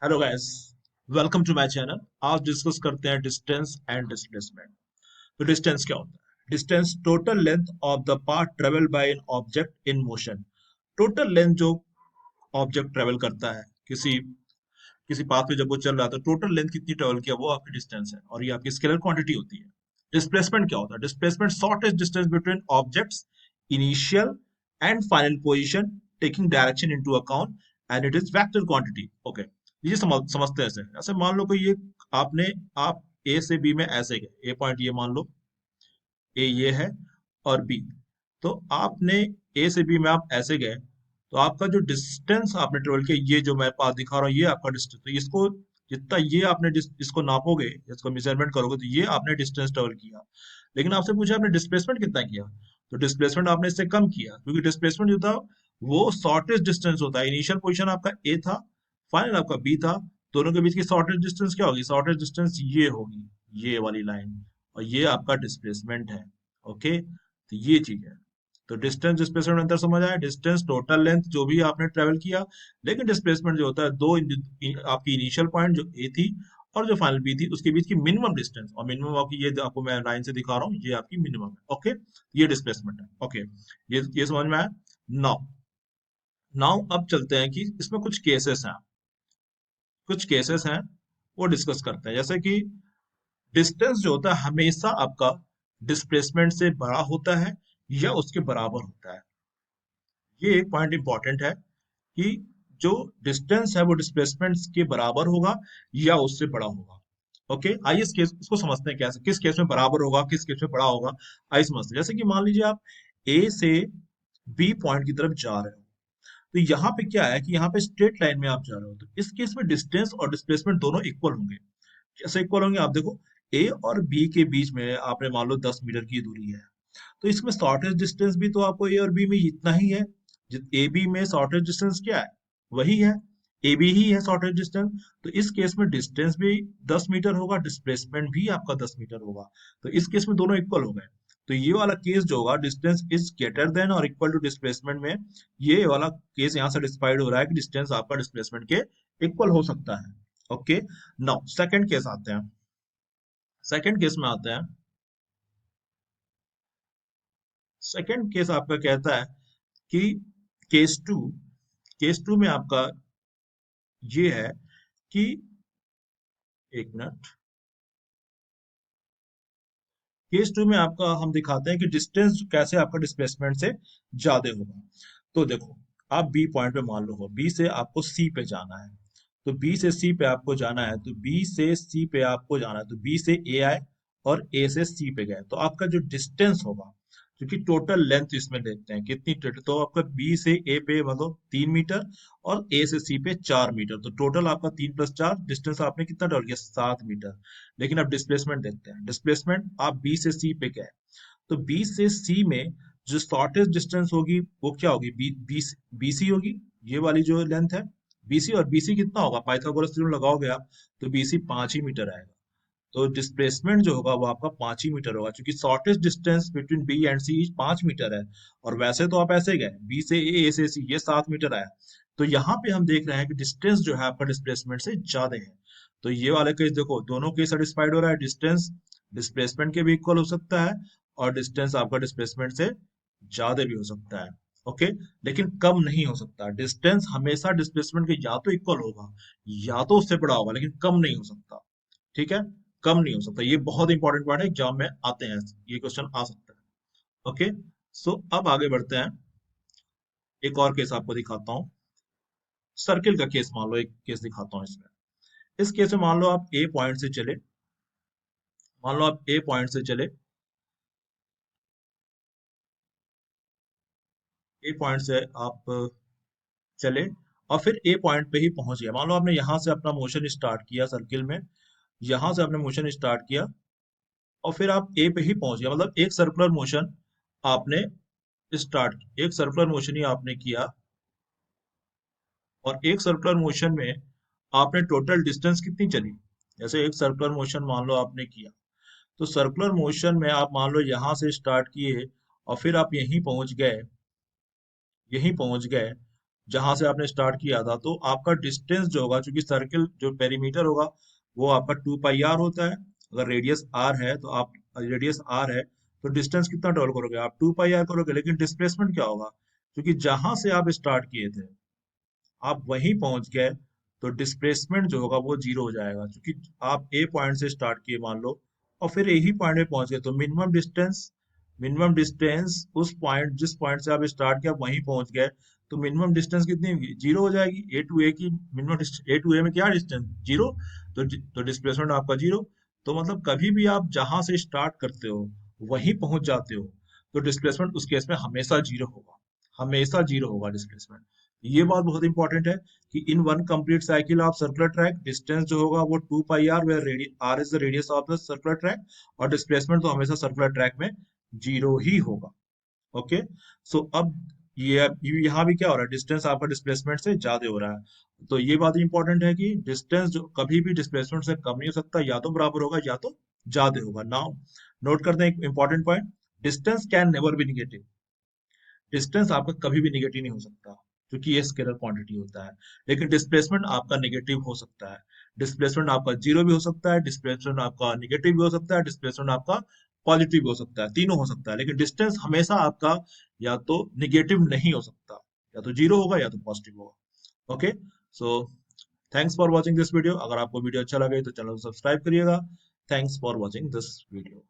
Hello guys, welcome to my channel. आज discuss करते हैं डिस्टेंस एंड डिस्प्लेसमेंट। तो डिस्टेंस क्या होता है? Distance total length of the path travel by an object in motion. Total length जो object travel करता है किसी किसी पाथ पे जब वो चल रहा है तो टोटल लेंथ कितनी ट्रेवल किया वो आपकी डिस्टेंस है और ये आपकी स्केलर क्वांटिटी होती है। डिस्प्लेसमेंट क्या होता है? Displacement shortest distance between objects initial and final position taking direction into account and it is vector quantity. Okay, ये समझते हैं ऐसे। ऐसे मान लो कोई ये आपने आप ए से बी में ऐसे गए, ए पॉइंट ये मान लो ए ये है और बी। तो आपने ए से बी में आप ऐसे गए तो आपका जो डिस्टेंस आपने ट्रेवल किया, ये जो मैं पाथ दिखा रहा हूँ ये आपका डिस्टेंस। तो इसको जितना ये आपने इसको नापोगे, इसको मेजरमेंट करोगे तो ये आपने डिस्टेंस ट्रेवल किया। लेकिन आपसे पूछा आपने डिस्प्लेसमेंट कितना किया, तो डिस्प्लेसमेंट आपने इससे कम किया क्योंकि डिस्प्लेसमेंट जो था वो शॉर्टेस्ट डिस्टेंस होता है। इनिशियल पोजीशन आपका ए था, फाइनल आपका बी था। दोनों के बीच की शॉर्टेस्ट डिस्टेंस क्या होगी? शॉर्टेस्ट डिस्टेंस ये होगी, ये वाली लाइन। और ये आपका डिस्प्लेसमेंट है। ओके, तो ये चीज है। तो डिस्टेंस डिस्प्लेसमेंट अंतर समझ आया। डिस्टेंस टोटल लेंथ जो भी आपने ट्रेवल किया, लेकिन डिस्प्लेसमेंट जो होता है दो आपकी इनिशियल पॉइंट जो ए थी और जो फाइनल बी थी उसके बीच की मिनिमम डिस्टेंस। और मिनिमम आपकी ये आपको मैं लाइन से दिखा रहा हूँ, ये आपकी मिनिमम है। ओके, ये डिस्प्लेसमेंट है। ओके, ये समझ में आया। नाउ नाउ अब चलते हैं कि इसमें कुछ केसेस हैं। कुछ केसेस हैं वो डिस्कस करते हैं। जैसे कि डिस्टेंस जो होता है हमेशा आपका डिस्प्लेसमेंट से बड़ा होता है या उसके बराबर होता है। ये एक पॉइंट इंपॉर्टेंट है कि जो डिस्टेंस है वो डिस्प्लेसमेंट के बराबर होगा या उससे बड़ा होगा। ओके, आइए इस केस इसको समझते हैं कैसे, किस केस में बराबर होगा किस केस में बड़ा होगा। आइए समझते हैं। जैसे कि मान लीजिए आप ए से बी पॉइंट की तरफ जा रहे हो, तो यहाँ पे क्या है कि यहाँ पे स्ट्रेट लाइन में आप जा रहे हो, तो इस केस में डिस्टेंस और डिस्प्लेसमेंट दोनों इक्वल होंगे। कैसे इक्वल होंगे? आप देखो, ए और बी के बीच में आपने मान लो 10 मीटर की दूरी है, तो इसमें शॉर्टेस्ट डिस्टेंस भी तो आपको ए और बी में इतना ही है। ए बी में शॉर्टेस्ट डिस्टेंस क्या है? वही है, ए बी ही है शॉर्टेस्ट डिस्टेंस। तो इस केस में डिस्टेंस भी 10 मीटर होगा, डिस्प्लेसमेंट भी आपका 10 मीटर होगा। तो इस केस में दोनों इक्वल हो गए। तो ये वाला केस जो होगा डिस्टेंस इज ग्रेटर देन और इक्वल टू डिस्प्लेसमेंट में, ये वाला केस यहाँ सेटिस्फाइड हो रहा है कि डिस्टेंस आपका डिस्प्लेसमेंट के इक्वल हो सकता है। ओके, नाउ सेकंड केस आते हैं। सेकंड केस में आते हैं। सेकंड केस आपका कहता है कि केस टू, केस टू में आपका ये है कि एक मिनट, केस टू में आपका हम दिखाते हैं कि डिस्टेंस कैसे आपका डिस्प्लेसमेंट से ज्यादा होगा। तो देखो, आप बी पॉइंट पे मान लो हो, बी से आपको सी पे जाना है। तो बी से सी पे आपको जाना है, तो बी से सी पे आपको जाना है, तो बी से ए आए और ए से सी पे गए, तो आपका जो डिस्टेंस होगा, क्योंकि टोटल लेंथ इसमें देखते हैं कितनी total, तो आपका बी से ए पे मतलब 3 मीटर और ए से सी पे 4 मीटर, तो टोटल आपका 3 + 4 डिस्टेंस आपने कितना डर गया? 7 मीटर। लेकिन अब डिस्प्लेसमेंट देखते हैं। डिस्प्लेसमेंट आप बी से सी पे गए, तो बी से सी में जो शॉर्टेस्ट डिस्टेंस होगी वो क्या होगी? बीसी होगी, ये वाली जो लेंथ है बीसी। और बीसी कितना होगा? पाइथागोरस थ्योरम लगाओगे आप तो बीसी 5 ही मीटर आएगा। तो डिस्प्लेसमेंट जो होगा वो आपका 5 ही मीटर होगा, क्योंकि shortest distance between B and C 5 metre है। और वैसे तो आप ऐसे गए बी से ए से सी, ये 7 मीटर आया। तो यहाँ पे हम देख रहे हैं कि डिस्टेंस जो है आपका डिस्प्लेसमेंट से ज्यादा है। तो ये वाले केस देखो, दोनों केस सेटिस्फाइड हो रहा है। डिस्टेंस डिस्प्लेसमेंट के भी इक्वल हो सकता है और डिस्टेंस आपका डिस्प्लेसमेंट से ज्यादा भी हो सकता है। ओके, लेकिन कम नहीं हो सकता। डिस्टेंस हमेशा डिस्प्लेसमेंट के या तो इक्वल होगा या तो उससे बड़ा होगा, लेकिन कम नहीं हो सकता। ठीक है, कम नहीं हो सकता। ये बहुत इंपॉर्टेंट पॉइंट है, एग्जाम में आते हैं, ये क्वेश्चन आ सकता है। ओके, सो अब आगे बढ़ते हैं। एक और केस आपको दिखाता हूँ। सर्किल का केस मान लो, एक केस दिखाता हूँ इसमें। इस केस में मान लो आप ए पॉइंट से चले, मान लो आप ए पॉइंट से चले, ए पॉइंट से आप चले और फिर ए पॉइंट पे ही पहुंच गया। मान लो आपने यहाँ से अपना मोशन स्टार्ट किया सर्किल में, यहाँ से आपने मोशन स्टार्ट किया और फिर आप ए पे ही पहुंच गया, मतलब एक सर्कुलर मोशन आपने स्टार्ट, एक सर्कुलर मोशन ही आपने किया। और एक सर्कुलर मोशन में आपने टोटल डिस्टेंस कितनी चली? जैसे एक सर्कुलर मोशन मान लो आपने किया, तो सर्कुलर मोशन में आप मान लो यहां से स्टार्ट किए और फिर आप यहीं पहुंच गए, यहीं पहुंच गए, जहां से आपने स्टार्ट किया था, तो आपका डिस्टेंस जो होगा, चूंकि सर्किल जो पेरीमीटर होगा वो आपका 2 पाई आर होता है। अगर रेडियस आर है तो आप, रेडियस आर है तो डिस्टेंस कितना ट्रेवल करोगे आप, 2 पाई आर करोगे। लेकिन डिस्प्लेसमेंट क्या होगा, क्योंकि जहां से आप स्टार्ट किए थे आप वहीं पहुंच गए, तो डिस्प्लेसमेंट जो होगा वो जीरो हो जाएगा, क्योंकि आप ए पॉइंट से स्टार्ट किए मान लो, और फिर यही पॉइंट पे पहुंच गए, तो मिनिमम डिस्टेंस उस पॉइंट, जिस पॉइंट से आप स्टार्ट किया वहीं पहुंच गए, तो मिनिमम डिस्टेंस कितनी होगी, जीरो हो जाएगी। ए टू ए की मिनिमम, ए टू ए में क्या डिस्टेंस, जीरो। तो डिस्प्लेसमेंट आपका जीरो। तो मतलब कभी भी आप जहां से स्टार्ट करते हो वहीं पहुंच जाते हो, तो डिस्प्लेसमेंट उस केस में हमेशा जीरो होगा, हमेशा जीरो होगा डिस्प्लेसमेंट। ये बात बहुत इंपॉर्टेंट है कि in one complete cycle of circular track, distance जो होगा वो 2 pi R, where R is the radius of the circular track, और डिस्प्लेसमेंट तो हमेशा सर्कुलर ट्रैक में जीरो ही होगा। ओके। सो अब ये यहाँ भी क्या हो रहा है, डिस्टेंस आपका डिस्प्लेसमेंट से ज्यादा हो रहा है। तो ये बात इंपॉर्टेंट है कि डिस्टेंस जो कभी भी डिस्प्लेसमेंट से कम नहीं हो सकता, या तो बराबर होगा या तो ज्यादा होगा। नाउ नोट करते हैं एक important point, distance can never be negative. Distance आपका कभी भी निगेटिव नहीं हो सकता, क्योंकि ये स्केलर क्वांटिटी होता है। लेकिन डिस्प्लेसमेंट आपका निगेटिव हो सकता है, डिस्प्लेसमेंट आपका जीरो भी हो सकता है, डिस्प्लेसमेंट आपका निगेटिव भी हो सकता है, डिस्प्लेसमेंट आपका पॉजिटिव भी हो सकता है, तीनों हो सकता है। लेकिन डिस्टेंस हमेशा आपका या तो निगेटिव नहीं हो सकता, या तो जीरो होगा या तो पॉजिटिव होगा। Okay. So thanks for watching this video. अगर आपको वीडियो अच्छा लगे तो चैनल को सब्सक्राइब करिएगा। Thanks for watching this video.